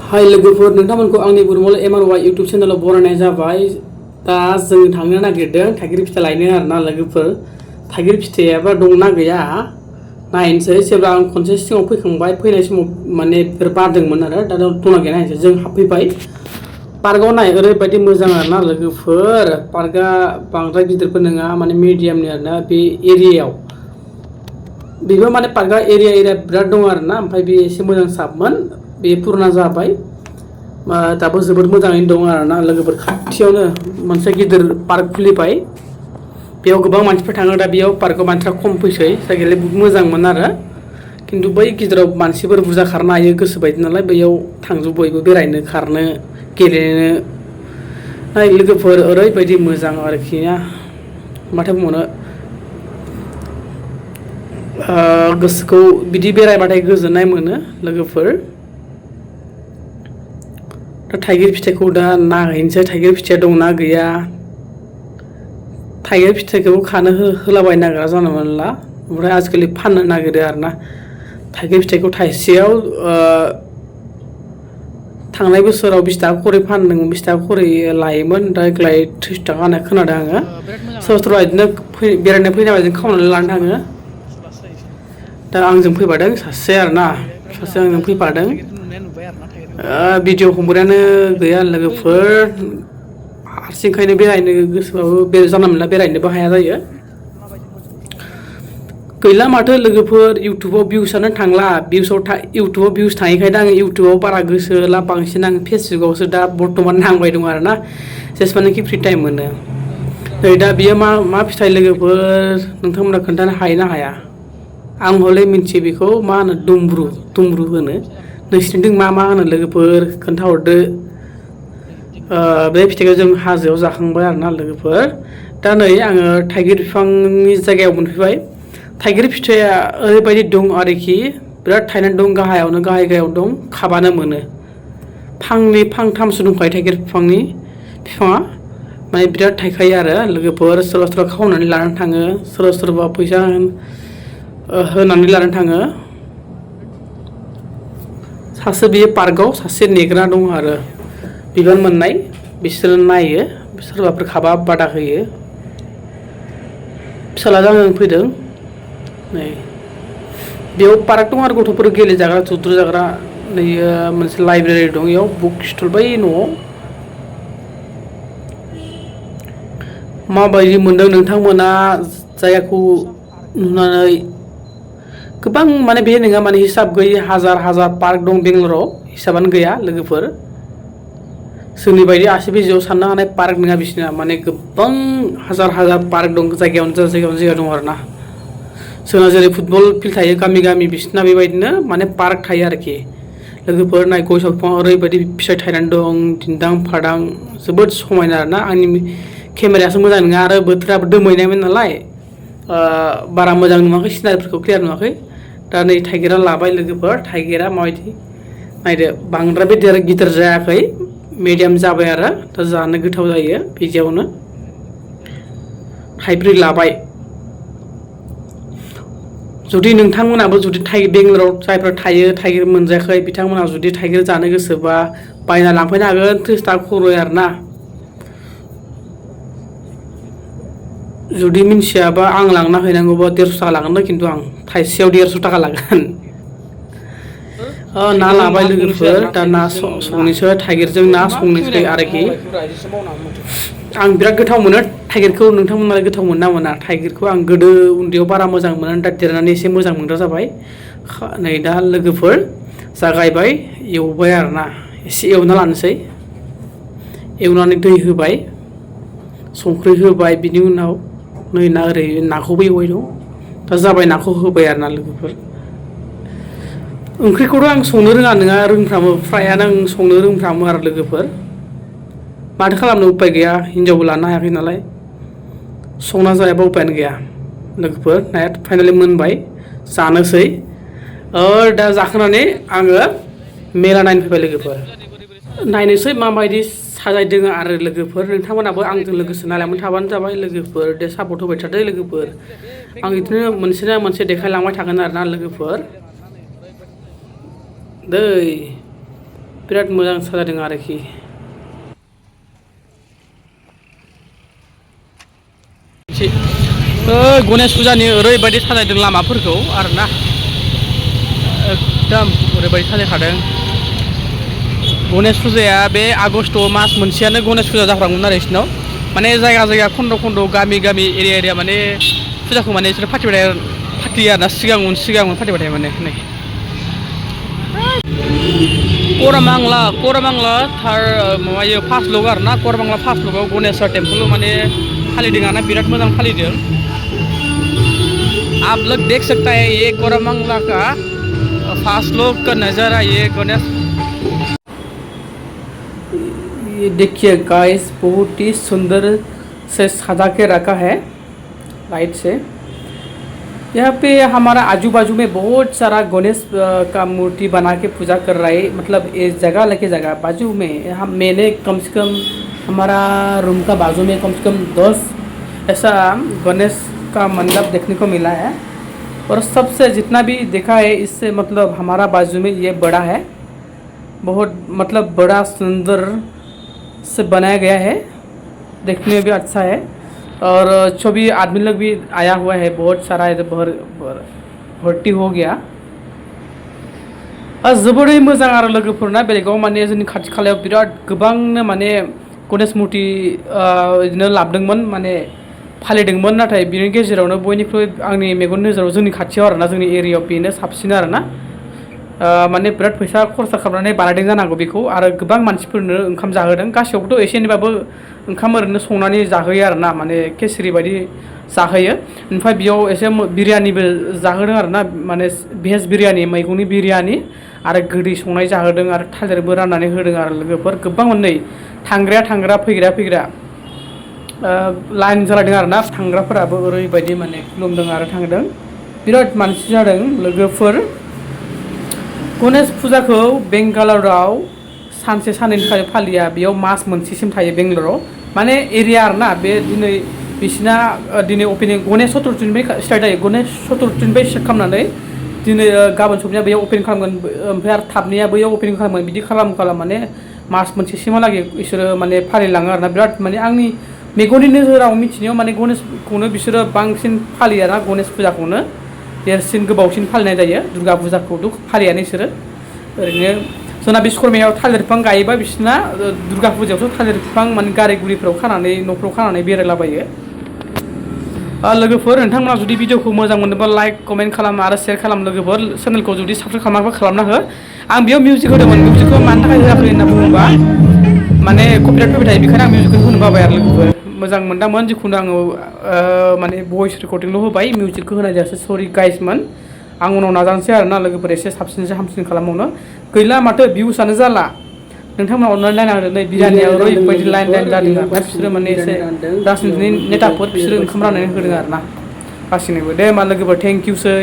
हाय लोगोफोर नोंथांमोनखौ आंनि बुरमल MRY इउटुब चेनेलाव बरायनाय जाबाय। दा जों थांनो नागिरदों थाइगिर फिथाइ लायनो आरोना लोगोफोर। थाइगिर फिथाइयाबा दंना गैया नायनोसै। जेब्ला आं खनसे सिगाङाव फैखांबाय, फैनाय समाव माने बिफोर बारदोंमोन आरो दा दंना गैया नायनोसै। जों हाबफैबाय पार्कआव, नाय ओरैबायदि मोजां आरोना लोगोफोर। पार्कआ बांद्राय गिदिरबो नङा, माने मिडियामनि आरोना बे एरियायाव। बेबो माने पार्कआ एरिया बिराद दं आरोना, ओमफ्राय बे एसे मोजां साबमोन, बे पुराना जाबाय, दाबो जोबोद मोजाङैनो दं आरोना लोगोफोर। खाथियावनो मोनसे गिदिर पार्क खुलिबाय, बेयाव गोबां मानसिफोर थाङो। दा बेयाव पार्कआव मानसिफ्रा खम फैसै, जायगायालाय बहुत मोजांमोन आरो, खिन्थु बै गिदिराव मानसिफोर बुरजा खारनो हायो गोसो बायदि नालाय, बैयाव थांजोब बयबो बेरायनो, खारनो, गेलेनो। नाय लोगोफोर ओरैबायदि मोजां आरोखि ना, माथो बुंबावनो। गोसोखौ बिदि बेरायबाथाय गोजोननाय मोनो लोगोफोर। दा थाइगिर फिथाइखौ दा नायहैनोसै, थाइगिर फिथाइया दंना गैया। थाइगिर फिथाइखौबो खानो होलाबायनो नागिरा जानला मोनला, ओमफ्राय आजिखालि फाननो नागिरो आरोना। थाइगिर फिथाइखौ थाइसेयाव थांनाय बोसोराव 20 थाखा खरि फानदोंमोन, 20 थाखा खरि लायोमोन, दा देग्लाय 30 थाखा होननाय खोनादों आङो। सोरबा सोरबा बिदिनो बेरायनो फैनाय बायदिनो खावनानै लानो थाङो। दा आंजों फैफादों सासे आरोना, सासे आंजों फैफादों। भिडिअ हमग्रायानो गैया लोगोफोर, हारसिंखायनो बेरायनो गोसोबाबो जानला मोनला बेरायनोबो हाया जायो। गैला माथो लोगोफोर, इउटुबाव भिउसआनो थांला। इउटुबाव भिउस थाङैखायनो आङो इउटुबाव बारा गोसो होला, बांसिन आं फेसबुकआवसो दा बर्थमान नांबाय दं आरोना, जेसेबांनाखि फ्रि टाइम मोनो। नै दा बियो मा फिथाइ लोगोफोर, नोंथांमोना खोन्थानो हायो ना हाया? आं हले मिन्थियो बेखौ मा होनो, दुमब्रु होनो। नोंसिनिथिं मा होनो लोगोफोर खोन्थाहरदो। बे फिथाइखौ जों हाजोआव जाखांबाय आरोना लोगोफोर। दा नै आङो थाइगिर बिफांनि जायगायाव मोनफैबाय। थाइगिर फिथाइया ओरैबायदि दं आरोखि, बिराद थायनानै दं, गाहायाव दं, खाबानो मोनो। फांनै फांथामसो दंखायो थाइगिर बिफाङा, माने बिराद थायखायो आरो लोगोफोर। सोरबा सोरबा खावनानै लानानै थाङो, सोरबा सोरबा फैसा होनानै लानानै थाङो। सासे बेयो पार्कआव सासे नेग्रा दं आरो बिबान मोननाय, बिसोरो नायो, सोरबाफोर खाबा बादा होयो। फिसाज्लाजों आंजों फैदों। नै बेयाव पार्क दं आरो गथ'फोर गेलेजाग्रा, जुद्रुजाग्रा। नै मोनसे लाइब्रेरि दं, बेयाव बुक स्टल बै न'आव। माबायदि मोनदों नोंथांमोना जायगाखौ नुनानै? गोबां माने बे नङा माने हिसाब गैयै हाजार पार्क दं बेंगालराव, हिसाबानो गैया लोगोफोर। जोंनि बायदि आसि बिजौआव साननो हानाय पार्क नङा बिसोरना, माने गोबां हाजार पार्क दं, जायगायावनो जायगा दं आरोना। जोंना जेरै फुटबल फिल्ड थायो गामि बिसोरना बेबायदिनो माने पार्क थायो आरोखि लोगोफोर। नाय गय बिफाङा ओरैबायदि फिथाइ थायनानै दं, दिन्दां फादां, जोबोद समायना आरोना। आंनि केमेरायासो मोजां नङा, आरो बोथोराबो दोमैनायमोन नालाय, बारा मोजां नुवाखै, सिनारिफोरखौ क्लियार नुवाखै। दा नै थाइगिरा लाबाय लोगोफोर, थाइगिरा माबायदि नायदो, बांद्राय गिदिर जायाखै, मिडियाम जाबाय आरो, दा जानो गोथाव जायो बिदियावनो। थाइब्रै लाबाय। जुदि नोंथांमोनाबो जुदि बेंगालराव जायफ्रा थाइगिर मोनजायाखै, बिथांमोना जुदि थाइगिर जानो गोसोबा बायना लांफैनो हागोन, 30 थाखा खरै आरोना। जुदि मिन्थियाबा आं लांना हैनांगौबा 150 थाखा लागोन, खिन्थु आं थाइसेयाव 150 थाखा लागोन। ना लाबाय लोगोफोर, दा ना संनोसै, थाइगिरजों ना संनोसै आरोखि। आं बिराद गोथाव मोनो थाइगिरखौ, नोंथांमोना गोथाव मोनो ना मोना? थाइगिरखौ आं गोदो उन्दैयाव बारा मोजां मोना, दा देरनानै एसे मोजां मोनग्रा जाबाय। नै दा लोगोफोर जागायबाय, एवबाय आरोना, एसे एवना लानोसै। एवनानै दै होबाय, संख्रि होबाय, बिनि उनाव नै ओरै नाखौबो एवबाय दं, दा जाबाय, नाखौ होबाय आरोना लोगोफोर। ओंख्रिखौथ' आं संनो नङा रोंफ्रामो, फ्रायानो आं संनो रोंफ्रामो आरो लोगोफोर। माथो खालामनो उफाय गैया, हिनजावबो लानो हायाखै नालाय, संना जायाबा उपायानो गैया लोगोफोर। नाया फाइनालि मोनबाय, जानोसै। दा जाखांनानै आङो मेला नायनो फैबाय लोगोफोर। नायनोसै माबायदि साजायदों आरो लोगोफोर, नोंथांमोनाबो आंजों लोगोसे नायलांबाय थाबानो जाबाय लोगोफोर। दे सापर्ट होबाय थादो लोगोफोर। आं बिदिनो मोनसे ना मोनसे देखायलांबाय थागोन आरोना लोगोफोर दै बिराद मोजां साजायदों आरोखि गणेश फुजानि ओरैबायदि साजायदों लामाफोरखौ आरोना एकदम ओरैबायदि साजायखादों गणेश फुजाया बे आगष्ट मास मोनसेयानो गणेश फुजा जाफ्रामोन आरो बिसिनाव माने जायगा जायगा खन्द' खन्द' गामि गामि एरिया एरिया माने फुजाखौ माने बिसोरो फाथियो आरोना सिगां उन फाथिबाय थायो माने नै करमांला थार माबायो फार्स्ट लग आरोना करमांला फार्स्ट लगाव गणेश्वर टेम्पल माने फालिदों आरोना बिराद मोजां फालिदों आप लोग देख सकता है ये कोरमंगला का फास्ट लोग का नज़ारा ये गणेश ये देखिए गाइस बहुत ही सुंदर से सजा के रखा है लाइट से यहाँ पे हमारा आजू बाजू में बहुत सारा गणेश का मूर्ति बना के पूजा कर रहा है मतलब ये जगह लेके जगह बाजू में मैंने कम से कम हमारा रूम का बाजू में कम से कम 10 ऐसा गणेश का मंडप देखने को मिला है और सबसे जितना भी देखा है इससे मतलब हमारा बाजू में ये बड़ा है बहुत मतलब बड़ा सुंदर से बनाया गया है देखने में भी अच्छा है और जो भी आदमी लोग भी आया हुआ है बहुत सारा भर्ती हो गया जोबोरै मोजां आरो लोगोफोरना बेलेगाव माने जोंनि खाथि खालायाव बिराद गोबांनो माने गणेश मुर्ति बिदिनो लाबोदोंमोन माने फालिदोंमोन नाथाय बिनि गेजेरावनो बयनिख्रुइ आंनि मेगन नोजोराव जोंनि खाथियाव आरोना जोंनि एरियायाव बेनो साबसिन आरोना माने बिराद फैसा खरसा खालामनानै बानायदों जानांगौ बेखौ आरो गोबां मानसिफोरनो ओंखाम जाहोदों गासैयावबोथ' एसे एनैबाबो ओंखाम ओरैनो संनानै जाहोयो आरोना माने केसरि बायदि जाहोयो ओमफ्राय बेयाव एसे बिरियानिबो जाहोदों आरोना माने भेज बिरियानि मैगंनि बिरियानि आरो गोदै संनाय जाहोदों आरो थालिरबो राननानै होदों आरो लोगोफोर गोबां नै थांग्रा फैग्रा लाइन जालायदों आरोना थांग्राफोराबो ओरैबायदि माने खुलुमदों आरो थांदों बिराद मानसि जादों लोगोफोर गणेश फुजाखौ बेंगालराव सानसे साननैनि थाखाय फालिया बेयाव मास मोनसेसिम थायो बेंगलराव माने एरिया आरोना बे दिनै बिसिना दिनै अपेनिं गणेश चतुर्थीनिफ्राय स्टार्ट जायो गणेश चतुर्थीनिफ्राय स्टार्ट खालामनानै दिनै गाबोन सबनिया बैयाव अपेनिं खालामगोन ओमफ्राय आरो थाबनिया बैयाव अपेनिं खालामगोन बिदि खालाम माने मास मोनसेसिमहालागै बिसोरो माने फालिलाङो आरोना बिराद माने आंनि मेगननि नोजोराव मिथिनायाव माने गणेशखौनो बिसोरो बांसिन फालियो आरोना गणेश फुजाखौनो देरसिन गोबावसिन फालिनाय जायो दुर्गा फुजाखौथ' फालियानो बिसोरो ओरैनो जोंना बिश्वकर्मायाव थालिर बिफां गायोबा बिसोरना दुर्गा फुजायावथ' थालिर बिफां माने गारि गुरिफ्राव खानानै न'फ्राव खानानै बेरायलाबायो लोगोफोर नोंथांमोना जुदि भिडिअखौ मोजां मोनोबा लाइक कमेन्ट खालाम आरो शेयार खालाम लोगोफोर चेनेलखौ जुदि साबस्क्राइब खालामाबा खालामना हो आं बेयाव मिउजिक होदोंमोन मिउजिकखौ मानि थाखाय होआखै होनना बुङोबा माने कपिराइट फैबाय थायो बेखायनो आं मिउजिकखौ होनो बाबाय आरो लोगोफोर मोजां मोनदांमोन जिखुनु आङो माने भइस रेकर्डिंल' होबाय मिउजिकखौ होनाय जायासै सरि गाइसमोन आं उनाव नाजानोसै आरोना लोगोफोर एसे साबसिनसो हामसिन खालामबावनो गैला माथो भिउसआनो जाला नोंथांमोना अननानै नायनांदों नै बिरियानिया ओरैबायदि लाइन जादों आरोना बिसोरो माने एसे राजनितिनि नेताफोर बिसोरो ओंखाम राननानै होदों आरोना गासिनोबो दे होमबा लोगोफोर थेंक इउसै